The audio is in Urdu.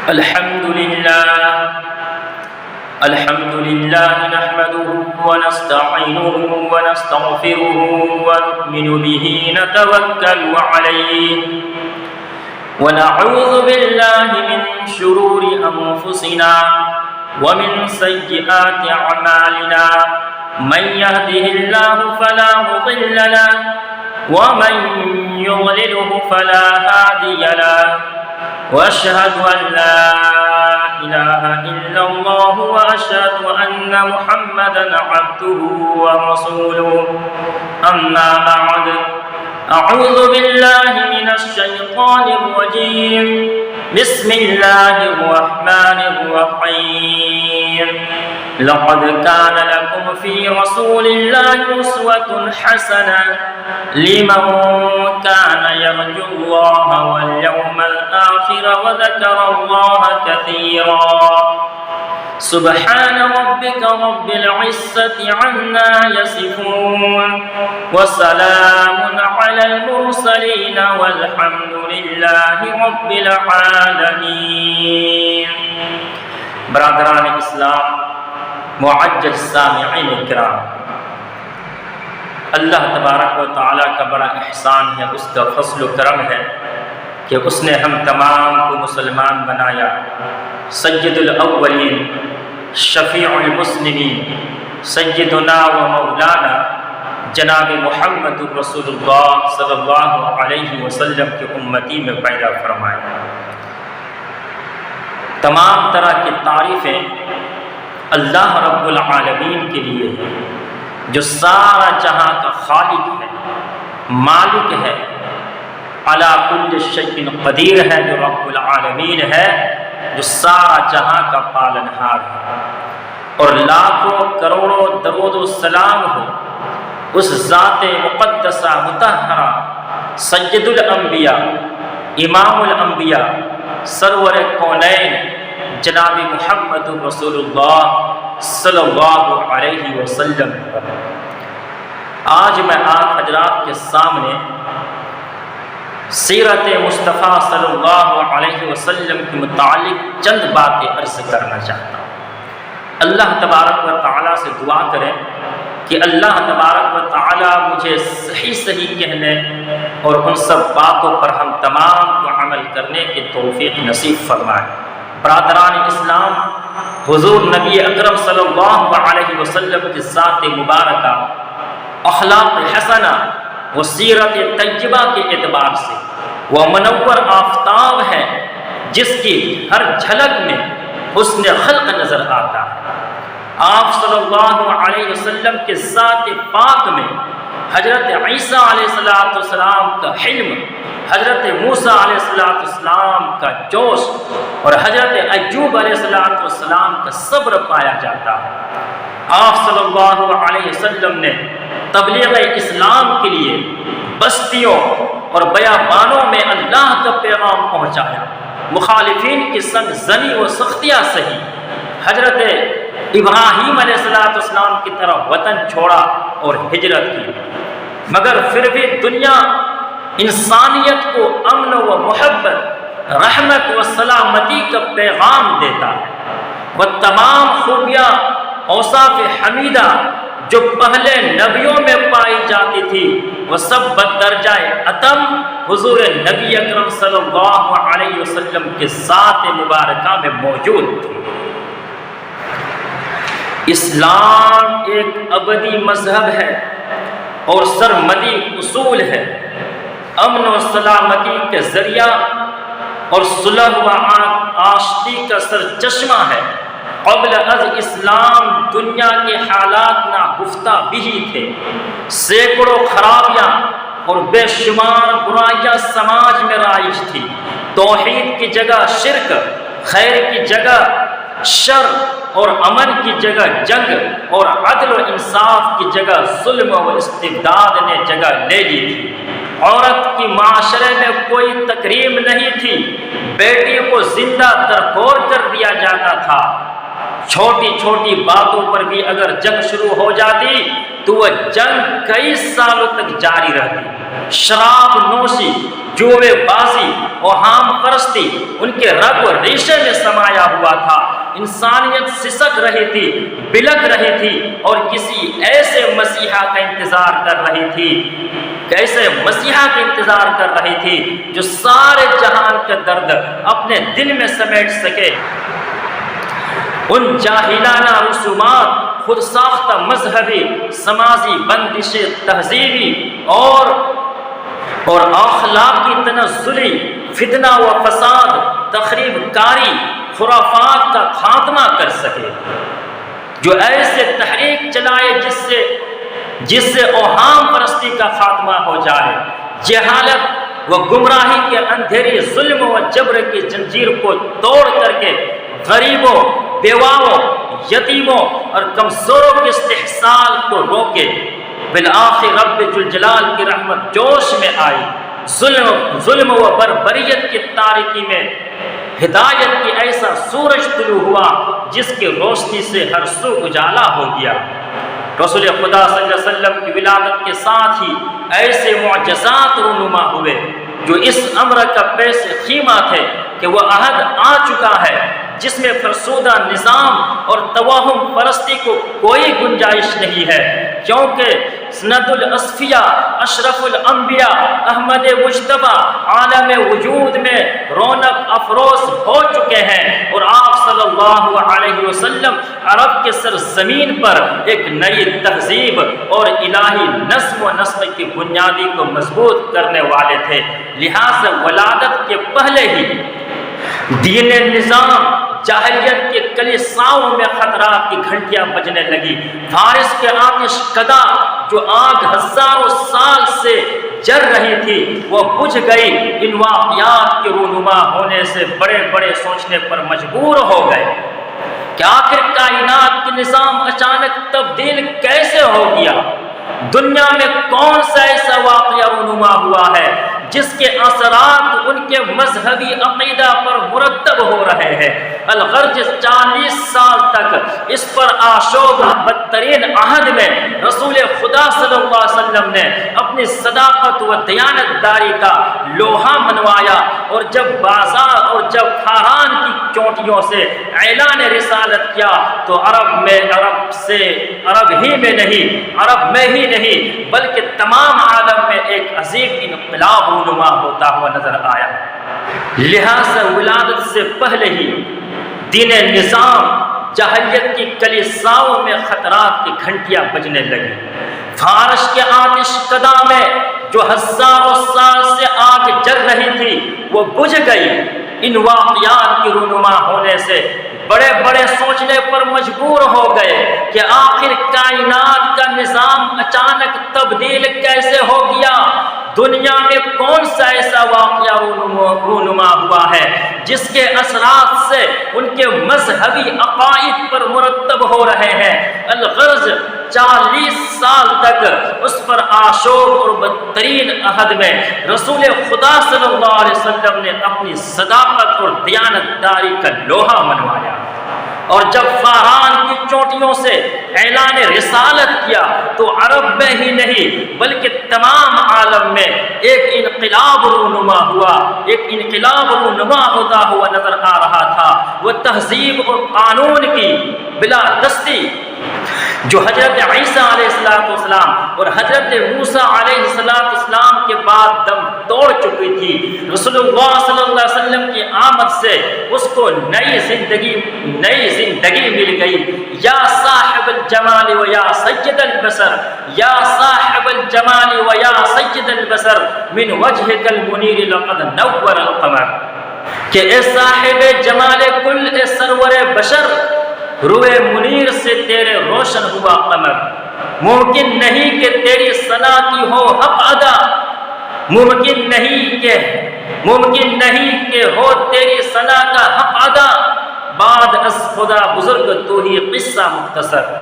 الحمد لله نحمده ونستعينه ونستغفره ونؤمن به نتوكل عليه ونعوذ بالله من شرور أنفسنا ومن سيئات أعمالنا من يهده الله فلا مضل له ومن يضلله فلا هادي له وأشهد أن لا إله إلا الله وأشهد أن محمدا عبده ورسوله أما بعد أعوذ بالله من الشيطان الرجيم بسم الله الرحمن الرحيم لقد كان لكم في رسول الله أسوة حسنة لمن كان يرجو الله واليوم الآخر وذكر الله كثيرا سبحان ربك رب العزة عما يصفون وسلام على المرسلين والحمد لله رب العالمين. برادران اسلام، معزز سامعین کرام، اللہ تبارک و تعالیٰ کا بڑا احسان ہے، اس کا فضل و کرم ہے کہ اس نے ہم تمام کو مسلمان بنایا. سید الاولین، شفیع المسلمین، سیدنا و مولانا جناب محمد رسول اللہ صلی اللہ علیہ وسلم کی امتی میں پیدا فرمایا. تمام طرح کی تعریفیں اللہ رب العالمین کے لیے ہے، جو سارا جہاں کا خالق ہے، مالک ہے، علی کل شیء قدیر ہے، جو رب العالمین ہے، جو سارا جہاں کا پالنہار ہے. اور لاکھوں کروڑوں درود و سلام ہو اس ذات مقدسہ مطہرہ سید الانبیاء، امام الانبیاء، سرور کونین جناب محمد رسول اللہ صلی اللہ علیہ وسلم پر. آج میں آپ حضرات کے سامنے سیرت مصطفیٰ صلی اللہ علیہ وسلم کے متعلق چند باتیں عرض کرنا چاہتا ہوں. اللہ تبارک و تعالیٰ سے دعا کریں کہ اللہ تبارک و تعالیٰ مجھے صحیح صحیح کہنے اور ان سب باتوں پر ہم تمام کو عمل کرنے کی توفیق نصیب فرمائے. برادران اسلام، حضور نبی اکرم صلی اللہ علیہ وسلم کی ذات مبارکہ، اخلاق حسنہ و سیرت طیبہ کے اعتبار سے وہ منور آفتاب ہے جس کی ہر جھلک میں حسن خلق نظر آتا ہے. آپ صلی اللہ علیہ وسلم کے ذات پاک میں حضرت عیسیٰ علیہ السلام کا حلم، حضرت موسیٰ علیہ السلام کا جوش اور حضرت ایوب علیہ السلام کا صبر پایا جاتا ہے. آپ صلی اللہ علیہ وسلم نے تبلیغ اسلام کے لیے بستیوں اور بیابانوں میں اللہ کا پیغام پہنچایا. مخالفین کی سنگ زنی و سختیاں سہی، حضرت ابراہیم علیہ السلام کی طرف وطن چھوڑا اور ہجرت کی، مگر پھر بھی دنیا انسانیت کو امن و محبت، رحمت و سلامتی کا پیغام دیتا ہے. وہ تمام خوبیاں، اوصاف حمیدہ جو پہلے نبیوں میں پائی جاتی تھی، وہ سب بدرجہ اتم حضور نبی اکرم صلی اللہ علیہ وسلم کے ذات مبارکہ میں موجود تھی. اسلام ایک ابدی مذہب ہے اور سرمدی اصول ہے، امن و سلامتی کے ذریعہ اور صلح و آشتی کا سرچشمہ ہے. قبل از اسلام دنیا کے حالات ناگفتہ بھی تھے. سینکڑوں خرابیاں اور بے شمار برائیاں سماج میں رائج تھی. توحید کی جگہ شرک، خیر کی جگہ شر اور امن کی جگہ جنگ اور عدل و انصاف کی جگہ ظلم و استبداد نے جگہ لے لی تھی. عورت کی معاشرے میں کوئی تکریم نہیں تھی. بیٹی کو زندہ درکور کر دیا جاتا تھا. چھوٹی چھوٹی باتوں پر بھی اگر جنگ شروع ہو جاتی تو وہ جنگ کئی سالوں تک جاری رہتی۔ شراب نوشی، جوے بازی، اوہام پرستی ان کے رگ و ریشے میں سمایا ہوا تھا۔ انسانیت سسک رہی تھی، بلک رہی تھی اور کسی ایسے مسیحا کا انتظار کر رہی تھی، ایسے مسیحا کا انتظار کر رہی تھی جو سارے جہان کا درد اپنے دل میں سمیٹ سکے۔ ان جاہلانہ رسومات، خود ساختہ مذہبی، سماجی بندشیں، تہذیبی اور اخلاقی تنزلی، فتنہ و فساد، تخریب کاری، خرافات کا خاتمہ کر سکے، جو ایسے تحریک چلائے جس سے اوہام پرستی کا خاتمہ ہو جائے، جہالت و گمراہی کے اندھیری ظلم و جبر کی زنجیر کو توڑ کر کے غریبوں، بیواؤں، یتیموں اور کمزوروں کے استحصال کو روکے۔ بالآخر رب ذوالجلال کی رحمت جوش میں آئی، ظلم و بربریت کی تاریکی میں ہدایت کی ایسا سورج طلوع ہوا جس کی روشنی سے ہر سو اجالا ہو گیا۔ رسول خدا صلی اللہ علیہ وسلم کی ولادت کے ساتھ ہی ایسے معجزات رونما ہوئے جو اس امر کا پیش خیمہ تھے کہ وہ عہد آ چکا ہے جس میں فرسودہ نظام اور توہم پرستی کو کوئی گنجائش نہیں ہے، کیونکہ سند الاصفیاء، اشرف الانبیاء، احمد مجتبی عالم وجود میں رونق افروز ہو چکے ہیں، اور آپ صلی اللہ علیہ وسلم عرب کے سرزمین پر ایک نئی تہذیب اور الہی نظم و نسق کی بنیادی کو مضبوط کرنے والے تھے۔ لہذا ولادت کے پہلے ہی دین نظام جاہلیت کے کلیساؤں میں خطرات کی گھنٹیاں بجنے لگی۔ فارس کے آتش کدا جو آگ ہزاروں سال سے جل رہی تھی وہ بجھ گئی۔ ان واقعات کے رونما ہونے سے بڑے بڑے سوچنے پر مجبور ہو گئے کہ آخر کائنات کے نظام اچانک تبدیل کیسے ہو گیا؟ دنیا میں کون سا ایسا واقعہ رونما ہوا ہے جس کے اثرات ان کے مذہبی عقیدہ پر مرتب ہو رہے ہیں؟ الغرض 40 سال تک اس پر آشوب بدترین عہد میں رسول خدا صلی اللہ علیہ وسلم نے اپنی صداقت و دیانتداری کا لوہا منوایا، اور جب بازار اور جب کھاران کی چوٹیوں سے اعلان رسالت کیا تو عرب ہی نہیں بلکہ تمام عالم میں ایک عظیم انقلاب رونما ہوتا ہوا نظر آیا۔ لہذا ولادت سے پہلے ہی دین نظام جاہلیت کی کلیساؤں میں خطرات کی گھنٹیاں بجنے لگی۔ فارس کے آتش کدا میں جو ہزاروں سال سے آگ جل رہی تھی وہ بجھ گئی۔ ان واقعات کی رونما ہونے سے بڑے بڑے سوچنے پر مجبور ہو گئے کہ آخر کائنات کا نظام اچانک تبدیل کیسے ہو گیا؟ دنیا میں کون سا ایسا واقعہ رونما ہوا ہے جس کے اثرات سے ان کے مذہبی عقائد پر مرتب ہو رہے ہیں؟ الغرض 40 سال تک اس پر آشوب اور بدترین عہد میں رسول خدا صلی اللہ علیہ وسلم نے اپنی صداقت اور دیانتداری کا لوہا منوایا، اور جب فاران کی چوٹیوں سے اعلان رسالت کیا تو عرب میں ہی نہیں بلکہ تمام عالم میں ایک انقلاب رونما ہوتا ہوا نظر آ رہا تھا۔ وہ تہذیب اور قانون کی بلا دستی جو حضرت عیسیٰ علیہ السلام اور حضرت موسیٰ علیہ السلام کے بعد دم توڑ چکی تھی، رسول اللہ صلی اللہ علیہ وسلم کی آمد سے اس کو نئی زندگی مل گئی۔ یا صاحب الجمال و یا سید البصر، یا صاحب الجمال و یا سید البصر، من وجهک المنیر لقد نور القمر، کہ اے صاحب جمال کل، اے سرور بشر، روئے منیر سے تیرے روشن ہوا قمر۔ ممکن نہیں کہ تیری ثنا کی ہو حق ادا، ممکن نہیں کہ ہو تیری ثنا کا حق ادا، بعد از خدا بزرگ تو ہی قصہ مختصر۔